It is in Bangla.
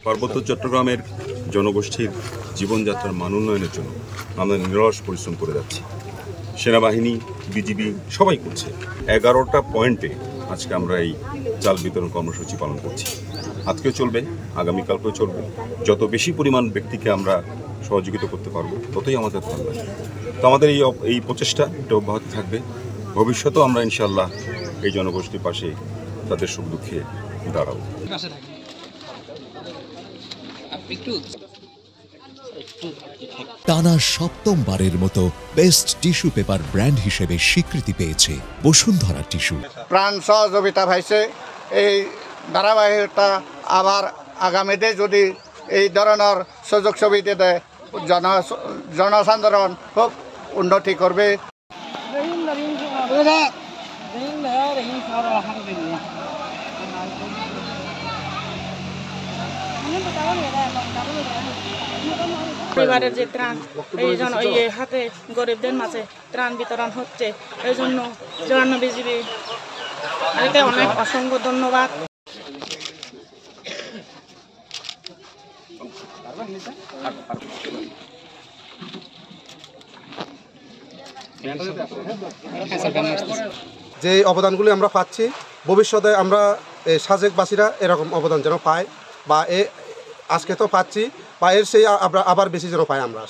পার্বত্য চট্টগ্রামের জনগোষ্ঠীর জীবনযাত্রার মান উন্নয়নের জন্য আমরা নিরলস পরিশ্রম করে যাচ্ছি। সেনাবাহিনী, বিজিবি সবাই করছে। 11টা পয়েন্টে আজকে আমরা এই চাল বিতরণ কর্মসূচি পালন করছি। আজকেও চলবে, আগামীকালকেও চলবে। যত বেশি পরিমাণ ব্যক্তিকে আমরা সহযোগিতা করতে পারবো ততই আমাদের ভালো লাগে। তো আমাদের এই প্রচেষ্টা এটা অব্যাহত থাকবে। ভবিষ্যতেও আমরা ইনশাআল্লাহ এই জনগোষ্ঠীর পাশে তাদের সুখ দুঃখে দাঁড়াবো। টানা সপ্তমবারের মতো বেস্ট টিস্যু পেপার ব্র্যান্ড হিসেবে স্বীকৃতি পেয়েছে বসুন্ধরা টিস্যু। প্রাণ সহযোগিতা পাইছে। এই ধারাবাহিকতা আবার আগামীতে যদি এই ধরনের সুযোগ সুবিধা দেয়, জনসাধারণ খুব উন্নতি করবে। পরিবারের যে ত্রাণ এই জন্য এই হাতে গরিবদের মাঝে ত্রাণ বিতরণ হচ্ছে, এই জন্য জওয়ান বিজিবি অনেক অসংখ্য ধন্যবাদ। যে অবদানগুলি আমরা পাচ্ছি, ভবিষ্যতে আমরা সাজেকবাসীরা এরকম অবদান যেন পাই, বা আজকে তো পাচ্ছি, বা এর সেই আবার বেশি যেন পাই আমরা।